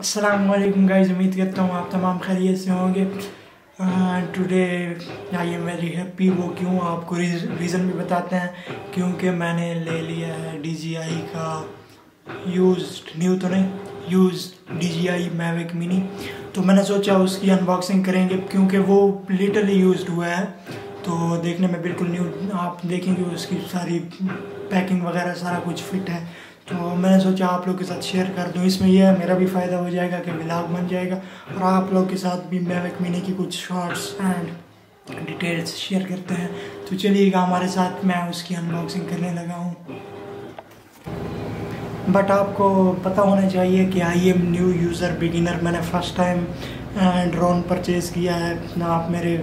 अस्सलाम वालेकुम गाइस, उम्मीद करता हूँ आप तमाम खैरियत से होंगे। Today I am very happy. वो क्यों, आपको रीज़न भी बताते हैं। क्योंकि मैंने ले लिया है DJI का यूज्ड, न्यू तो नहीं, यूज्ड DJI Mavic Mini। तो मैंने सोचा उसकी अनबॉक्सिंग करेंगे क्योंकि वो लिटरली यूज्ड हुआ है, तो देखने में बिल्कुल न्यू। आप देखेंगे उसकी सारी पैकिंग वगैरह सारा कुछ फिट है। तो मैंने सोचा आप लोग के साथ शेयर कर दूं। इसमें यह है, मेरा भी फ़ायदा हो जाएगा कि व्लॉग बन जाएगा और आप लोग के साथ भी Mavic Mini की कुछ शॉर्ट्स एंड डिटेल्स शेयर करते हैं। तो चलिएगा हमारे साथ, मैं उसकी अनबॉक्सिंग करने लगा हूँ। बट आपको पता होना चाहिए कि I am new user, beginner. मैंने फ़र्स्ट टाइम ड्रोन परचेज़ किया है ना। आप मेरे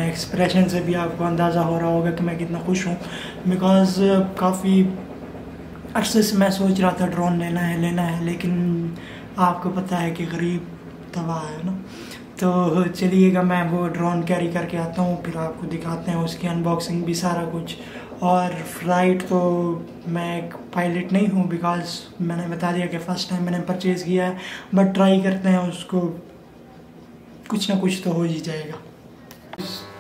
एक्सप्रेशन से भी आपको अंदाज़ा हो रहा होगा कि मैं कितना खुश हूँ, बिकॉज़ काफ़ी अरसे से मैं सोच रहा था ड्रोन लेना है, लेकिन आपको पता है कि गरीब तबाह है ना। तो चलिएगा मैं वो ड्रोन कैरी करके आता हूँ, फिर आपको दिखाते हैं उसकी अनबॉक्सिंग भी सारा कुछ। और फ्लाइट तो मैं एक पायलट नहीं हूँ, बिकॉज़ मैंने बता दिया कि फ़र्स्ट टाइम मैंने परचेज़ किया है, बट ट्राई करते हैं उसको, कुछ ना कुछ तो हो ही जाएगा।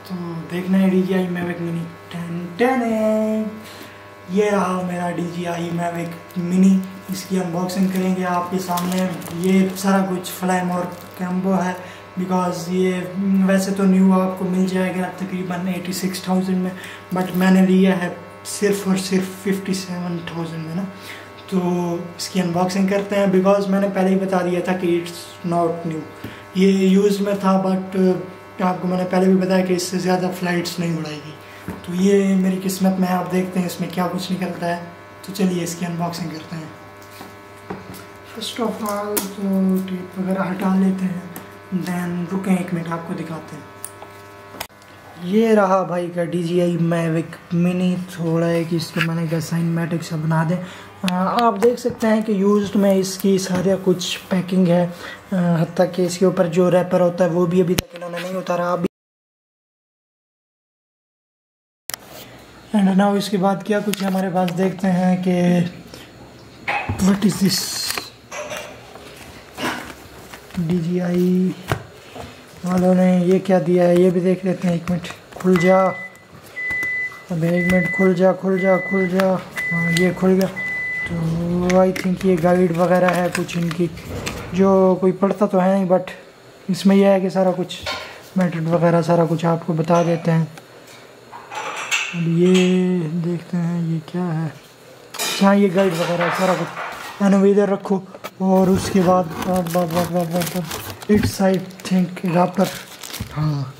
तो देखना है DJI Mavic Mini। ये रहा मेरा DJI Mavic Mini। इसकी अनबॉक्सिंग करेंगे आपके सामने। ये सारा कुछ फ्लैम और कैम्बो है, बिकॉज़ ये वैसे तो न्यू आपको मिल जाएगा तकरीबन 86,000 में, बट मैंने लिया है सिर्फ और सिर्फ 57,000 में ना। तो इसकी अनबॉक्सिंग करते हैं, बिकॉज़ मैंने पहले ही बता दिया था कि इट्स नॉट न्यू, ये यूज़ में था, बट आपको मैंने पहले भी बताया कि इससे ज़्यादा फ़्लाइट्स नहीं उड़ाएगी। तो ये मेरी किस्मत में है। आप देखते हैं इसमें क्या कुछ निकलता है। तो चलिए इसकी अनबॉक्सिंग करते हैं। फर्स्ट ऑफ ऑल तो टेप वगैरह हटा लेते हैं, देन रुकें एक मिनट, आपको दिखाते हैं। ये रहा भाई का DJI Mavic Mini। थोड़ा है कि इसको मैंने कहा साइनमेटिक सा बना दें। आप देख सकते हैं कि यूज्ड में इसकी सारा कुछ पैकिंग है, हत्ता कि इसके ऊपर जो रैपर होता है वो भी अभी तक इन्होंने नहीं उतारा। अभी एंड नाउ इसके बाद क्या कुछ है हमारे पास, देखते हैं कि व्हाट इज़ दिस। DJI वालों ने ये क्या दिया है ये भी देख लेते हैं। एक मिनट, खुल जा, अब एक मिनट, खुल जा। हाँ, ये खुल गया। तो आई थिंक ये गाइड वगैरह है कुछ इनकी, जो कोई पढ़ता तो है नहीं, बट इसमें यह है कि सारा कुछ मेथड वगैरह सारा कुछ आपको बता देते हैं। अब ये देखते हैं ये क्या है। अच्छा, ये गाइड वगैरह सारा कुछ एनो इधर रखो। और उसके बाद इट्स आई थिंक एडाप्टर। हाँ,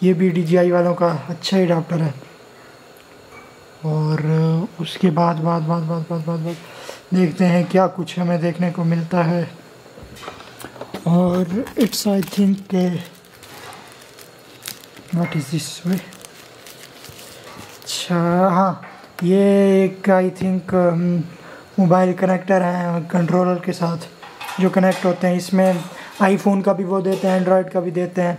ये भी DJI वालों का अच्छा एडाप्टर है। और उसके बाद देखते हैं क्या कुछ हमें देखने को मिलता है। और it's I think what is this way. अच्छा हाँ, ये एक आई थिंक मोबाइल कनेक्टर है कंट्रोलर के साथ जो कनेक्ट होते हैं। इसमें आईफोन का भी वो देते हैं, एंड्रॉयड का भी देते हैं।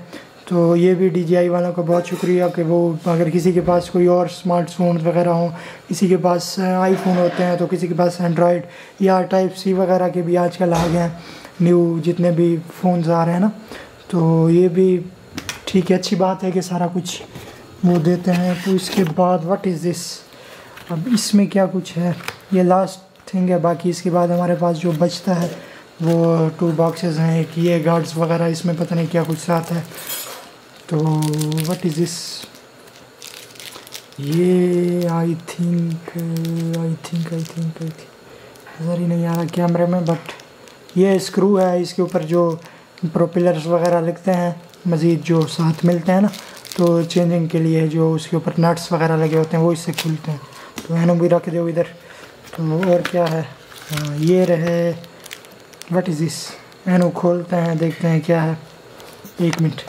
तो ये भी DJI वालों का बहुत शुक्रिया कि वो, अगर किसी के पास कोई और स्मार्टफोन वगैरह हो, किसी के पास आईफोन होते हैं तो किसी के पास एंड्रॉयड या Type-C वगैरह के भी आजकल आ गए हैं न्यू, जितने भी फ़ोन्स आ रहे हैं ना। तो ये भी ठीक है, अच्छी बात है कि सारा कुछ वो देते हैं। तो इसके बाद व्हाट इज़ दिस। अब इसमें क्या कुछ है, ये लास्ट थिंग है। बाकी इसके बाद हमारे पास जो बचता है वो 2 बॉक्सेस हैं। एक ये गार्ड्स वगैरह, इसमें पता नहीं क्या कुछ साथ है। तो व्हाट इज़ दिस। ये आई थिंक नज़र ही नहीं आ रहा कैमरे में, बट ये स्क्रू है। इसके ऊपर जो प्रोपेलर्स वगैरह लगते हैं, मज़ीद जो साथ मिलते हैं ना, तो चेंजिंग के लिए जो उसके ऊपर नट्स वगैरह लगे होते हैं वो इससे खुलते हैं। तो एनो भी रख दो इधर। तो और क्या है, हाँ ये रहे, व्हाट इज़ दिस। एनो खोलते हैं, देखते हैं क्या है। एक मिनट।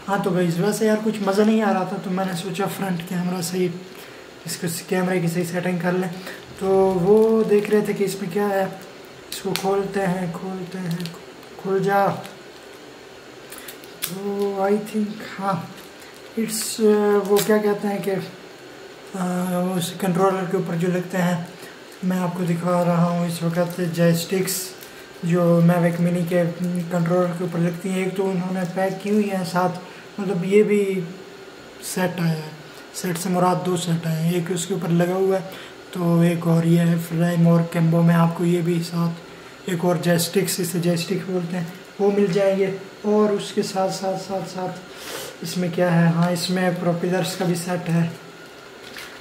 हाँ तो भाई वैसे यार कुछ मज़ा नहीं आ रहा था, तो मैंने सोचा फ्रंट कैमरा सही, इसको कैमरे की सही सेटिंग कर लें। तो वो देख रहे थे कि इसमें क्या है। इसको खोलते हैं, खुल जा। तो आई थिंक हाँ, इट्स वो क्या कहते हैं कि उस कंट्रोलर के ऊपर जो लगते हैं, मैं आपको दिखा रहा हूँ इस वक्त जॉयस्टिक्स। जो मैविक मिनी के कंट्रोलर के ऊपर लगती हैं। एक तो उन्होंने पैक की हुई है साथ, मतलब ये भी सेट आया है, सेट से मुराद 2 सेट आए हैं, एक उसके ऊपर लगा हुआ है तो एक और ये है फ्लेम और कैम्बो में आपको ये भी साथ एक और जॉयस्टिक्स, इसे जॉयस्टिक बोलते हैं, वो मिल जाएंगे। और उसके साथ साथ साथ साथ इसमें क्या है, हाँ इसमें प्रोपेलर्स का भी सेट है।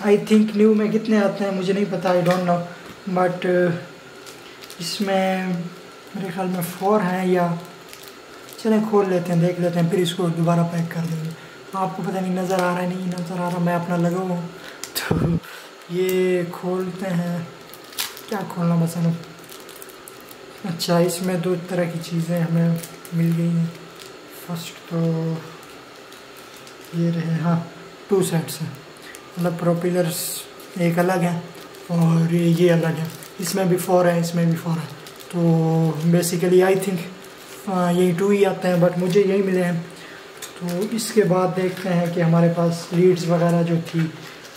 आई थिंक न्यू में कितने आते हैं मुझे नहीं पता, आई डोंट नो, बट इसमें मेरे ख्याल में 4 हैं, या चलें खोल लेते हैं देख लेते हैं, फिर इसको दोबारा पैक कर देंगे। आपको पता नहीं नज़र आ रहा है, नहीं नज़र आ रहा, मैं अपना लगाऊँ तो ये खोलते हैं, क्या खोलना बस है। अच्छा, इसमें 2 तरह की चीज़ें हमें मिल गई हैं। फर्स्ट तो ये रहे, हाँ 2 सेट्स हैं, मतलब प्रोपेलर्स एक अलग है और ये अलग है, इसमें भी 4 है, इसमें भी 4 है। तो बेसिकली आई थिंक यही 2 ही आते हैं, बट मुझे यही मिले हैं। तो इसके बाद देखते हैं कि हमारे पास लीड्स वगैरह जो थी,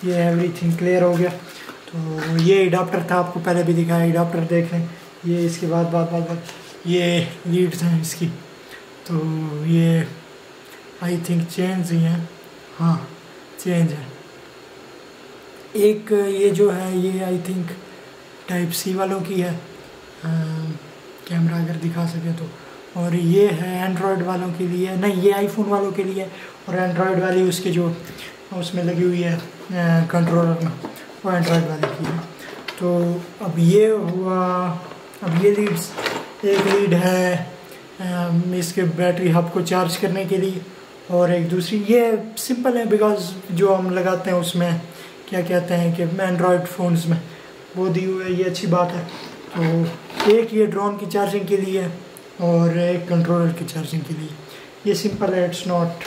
ये एवरीथिंग क्लियर हो गया। तो ये अडाप्टर था, आपको पहले भी दिखाया, अडाप्टर देख लें। ये इसके बाद ये लीड्स हैं इसकी, तो ये आई थिंक चेंज ही हैं, हाँ चेंज है। एक ये जो है ये आई थिंक टाइप सी वालों की है, कैमरा अगर दिखा सके तो, और ये है एंड्रॉयड वालों के लिए, नहीं ये आईफोन वालों के लिए, और एंड्रॉयड वाली उसके जो उसमें लगी हुई है कंट्रोलर में, वो एंड्रॉयड वाले की है। तो अब ये हुआ, अब ये लीड्स, एक लीड है इसके बैटरी हब को चार्ज करने के लिए, और एक दूसरी ये सिंपल है बिकॉज जो हम लगाते हैं उसमें क्या कहते हैं कि एंड्रॉयड फ़ोन्स में वो दी हुई है, ये अच्छी बात है। तो एक ये ड्रोन की चार्जिंग के लिए और एक कंट्रोलर की चार्जिंग के लिए, ये सिंपल है, इट्स नॉट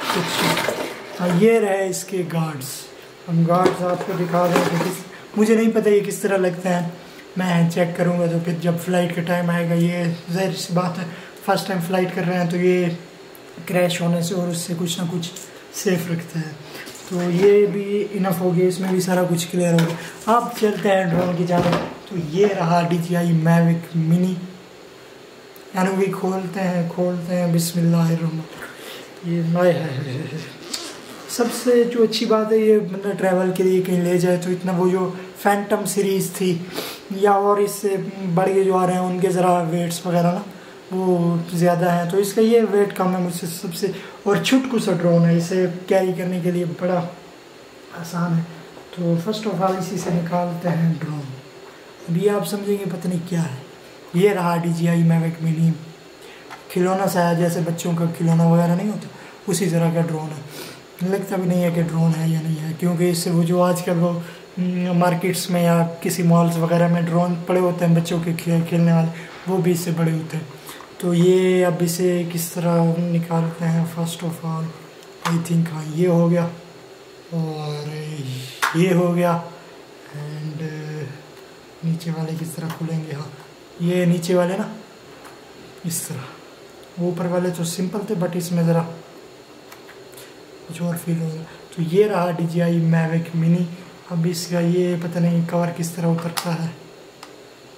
कुछ। हाँ ये रहे इसके गार्ड्स, हम गार्ड्स आपको दिखा दें कि मुझे नहीं पता ये किस तरह लगते हैं, मैं चेक करूँगा तो फिर जब फ्लाइट का टाइम आएगा। ये ज़ाहिर सी बात है फर्स्ट टाइम फ्लाइट कर रहे हैं तो ये क्रैश होने से और उससे कुछ ना कुछ सेफ रखता है। तो ये भी इनफ हो गया, इसमें भी सारा कुछ क्लियर हो गया। अब चलते हैं ड्रोन की जानब। तो ये रहा DJI मैविक मिनी, यानी भी खोलते हैं बिस्मिल्लाहिर्रहमान। ये नए है, सबसे जो अच्छी बात है ये मतलब ट्रैवल के लिए कहीं ले जाए तो इतना, वो जो फैंटम सीरीज़ थी या और इससे बढ़ के जो आ रहे हैं उनके ज़रा वेट्स वगैरह ना वो ज़्यादा हैं, तो इसका ये वेट कम है मुझसे सबसे, और छुटकू सा ड्रोन है, इसे कैरी करने के लिए बड़ा आसान है। तो फर्स्ट ऑफ ऑल इसी से निकालते हैं ड्रोन। अभी आप समझेंगे पता नहीं क्या है। ये रहा DJI मैविक मिनी, खिलौना सा है, जैसे बच्चों का खिलौना वगैरह नहीं होता उसी तरह का ड्रोन है। लगता भी नहीं है कि ड्रोन है या नहीं है, क्योंकि इससे वो जो आजकल वो मार्केट्स में या किसी मॉल्स वगैरह में ड्रोन पड़े होते हैं बच्चों के खेलने वाले, वो भी इससे बड़े होते हैं। तो ये अब इसे किस तरह निकालते हैं, first of all I think हाँ ये हो गया और ये हो गया, एंड नीचे वाले किस तरह खुलेंगे, हाँ ये नीचे वाले ना इस तरह, वो ऊपर वाले तो सिंपल थे बट इसमें ज़रा कुछ और फील होगा। तो ये रहा DJI मैविक मिनी। अब इसका ये पता नहीं कवर किस तरह उतरता है,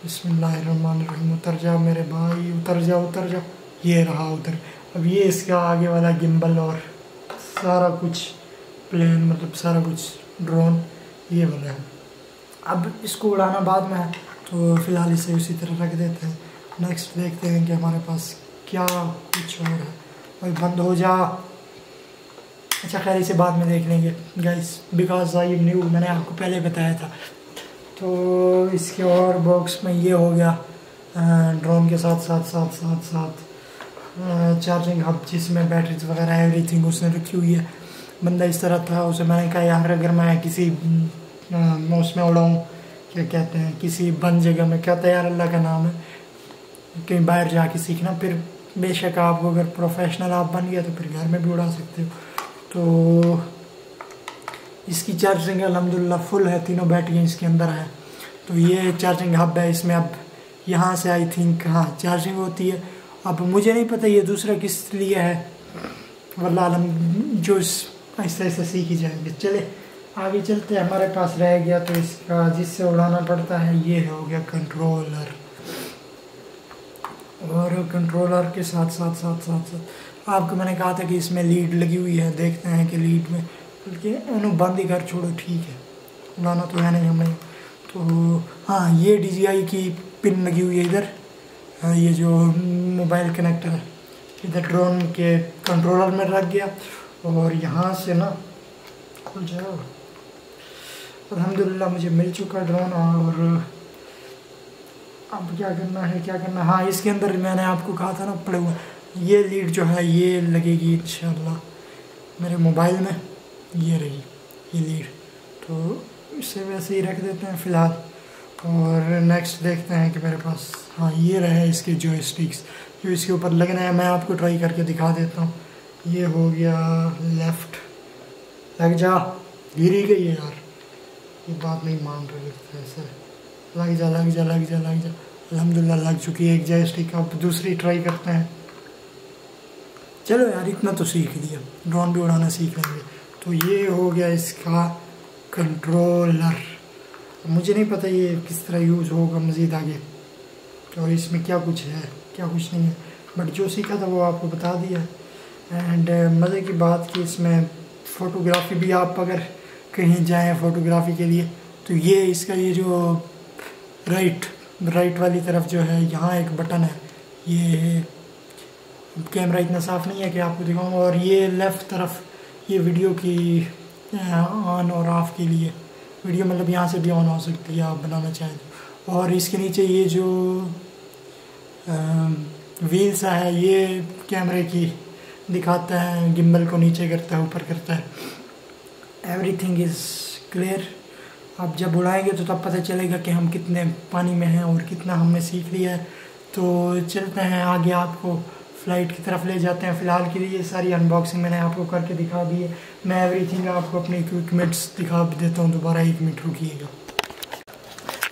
बिस्मिल्लाहिर्रहमानिर्रहीम। उतर जा मेरे भाई, उतर जा। ये रहा उतर। अब ये इसका आगे वाला गिम्बल और सारा कुछ प्लेन, मतलब सारा कुछ ड्रोन ये वाला है। अब इसको उड़ाना बाद में है, तो फ़िलहाल इसे उसी तरह रख देते हैं। नेक्स्ट देखते हैं कि हमारे पास क्या कुछ और है। भाई बंद हो जा। अच्छा खैर इसे बाद में देख लेंगे गाइस, बिकॉज आई न्यू, मैंने आपको पहले बताया था। तो इसके और बॉक्स में ये हो गया ड्रोन के साथ चार्जिंग हब, जिसमें बैटरीज वगैरह एवरीथिंग उसने रखी हुई है। बंदा इस तरह था, उसे मैंने कहा यार अगर मैं किसी उसमें उड़ाऊँ, क्या कहते हैं, किसी बंद जगह में, क्या यार अल्लाह का नाम है, कहीं बाहर जाके सीखना, फिर बेशक आपको अगर प्रोफेशनल आप बन गया तो फिर घर में भी उड़ा सकते हो। तो इसकी चार्जिंग अल्हम्दुलिल्लाह फुल है, तीनों बैटरियाँ इसके अंदर है। तो ये चार्जिंग हब है, इसमें अब यहाँ से आई थिंक हाँ चार्जिंग होती है। अब मुझे नहीं पता ये दूसरा किस लिए है, वल्लाह आलम, जो ऐसे ऐसे सीख ही जाएंगे। चले आगे चलते हैं। हमारे पास रह गया तो इसका जिससे उड़ाना पड़ता है, ये हो गया कंट्रोलर। और कंट्रोलर के साथ साथ साथ साथ साथ आपको मैंने कहा था कि इसमें लीड लगी हुई है। देखते हैं कि लीड में, बल्कि उन्होंने बंद ही कर छोड़ो, ठीक है, लाना तो है नहीं हमें। तो हाँ, ये DJI की पिन लगी हुई है इधर। ये जो मोबाइल कनेक्टर है इधर ड्रोन के कंट्रोलर में रख गया। और यहाँ से ना खुल जाओ, अल्हम्दुलिल्लाह मुझे मिल चुका ड्रोन। और अब क्या करना है, क्या करना, हाँ इसके अंदर मैंने आपको कहा था ना पड़े हुए, ये लीड जो है ये लगेगी इंशाल्लाह मेरे मोबाइल में, ये रही ये लीड। तो इसे वैसे ही रख देते हैं फ़िलहाल। और नेक्स्ट देखते हैं कि मेरे पास, हाँ ये रहे इसके जॉयस्टिक्स जो इसके ऊपर लगना है। मैं आपको ट्राई करके दिखा देता हूँ। ये हो गया लेफ़्ट, लग जा, गिर ही गई है यार, ये बात नहीं मान रही लगता ऐसे। लग जा लग जा लग जा लग जा, अल्हम्दुलिल्लाह लग चुकी है एक जॉयस्टिक। अब दूसरी ट्राई करते हैं। चलो यार, इतना तो सीख लिया, ड्रोन भी उड़ाना सीख लेंगे। तो ये हो गया इसका कंट्रोलर। मुझे नहीं पता ये किस तरह यूज़ होगा मज़ीद आगे, और इसमें क्या कुछ है क्या कुछ नहीं है, बट जो सीखा था वो आपको बता दिया। एंड मज़े की बात कि इसमें फ़ोटोग्राफी भी, आप अगर कहीं जाएं फ़ोटोग्राफी के लिए तो ये इसका ये जो राइट वाली तरफ जो है यहाँ एक बटन है, ये कैमरा इतना साफ़ नहीं है कि आपको दिखाऊँ। और ये लेफ़्ट तरफ ये वीडियो की ऑन और ऑफ़ के लिए, वीडियो मतलब यहाँ से भी ऑन हो सकती है आप बनाना चाहें तो। और इसके नीचे ये जो व्हील सा है ये कैमरे की दिखाता है, गिम्बल को नीचे करता है ऊपर करता है। Everything is clear. आप जब उड़ाएंगे तो तब पता चलेगा कि हम कितने पानी में हैं और कितना हमने सीख लिया है। तो चलते हैं आगे, आपको फ़्लाइट की तरफ ले जाते हैं। फ़िलहाल के लिए ये सारी अनबॉक्सिंग मैंने आपको करके दिखा दी है। मैं एवरीथिंग आपको अपने इक्विपमेंट्स दिखा देता हूँ दोबारा, 1 मिनट रुकिएगा।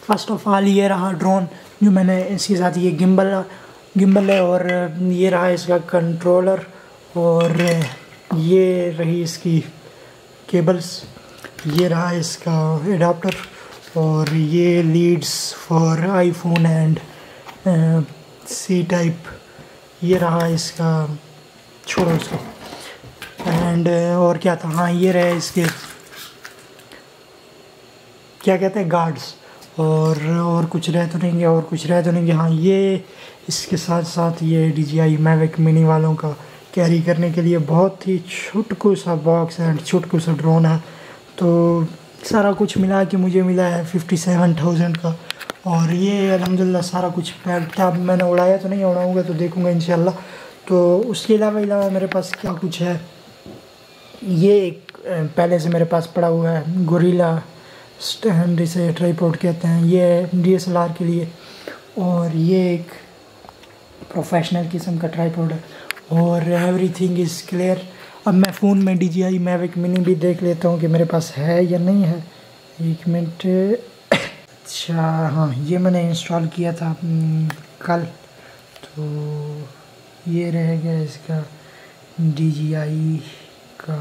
फर्स्ट ऑफ ऑल ये रहा ड्रोन जो मैंने इसके साथ, ये गिम्बल है, और ये रहा इसका कंट्रोलर, और ये रही इसकी केबल्स, ये रहा इसका एडाप्टर, और ये leads for iPhone and C type, ये रहा इसका, छोड़ो इसको। एंड और क्या था, हाँ ये रहे इसके क्या कहते हैं गार्ड्स, और कुछ रह तो नहीं है, और कुछ रह तो नहीं है। हाँ ये इसके साथ साथ ये DJI Mavic Mini वालों का कैरी करने के लिए बहुत ही छुटकू सा बॉक्स एंड छुटकू सा ड्रोन है। तो सारा कुछ मिला के मुझे मिला है 57,000 का। और ये अल्हम्दुलिल्लाह सारा कुछ पैक था। मैंने उड़ाया तो नहीं, उड़ाऊँगा तो देखूँगा इंशाल्लाह। तो उसके अलावा मेरे पास क्या कुछ है, ये एक पहले से मेरे पास पड़ा हुआ है गोरिल्ला स्टैंड, इसे ट्राइपॉड कहते हैं, ये DSLR के लिए। और ये एक प्रोफेशनल किस्म का ट्राइपॉड है। और एवरीथिंग इज़ क्लियर। अब मैं फ़ोन में DJI Mavic Mini भी देख लेता हूँ कि मेरे पास है या नहीं है। 1 मिनट। अच्छा हाँ, ये मैंने इंस्टॉल किया था कल। तो ये रह गया इसका DJI का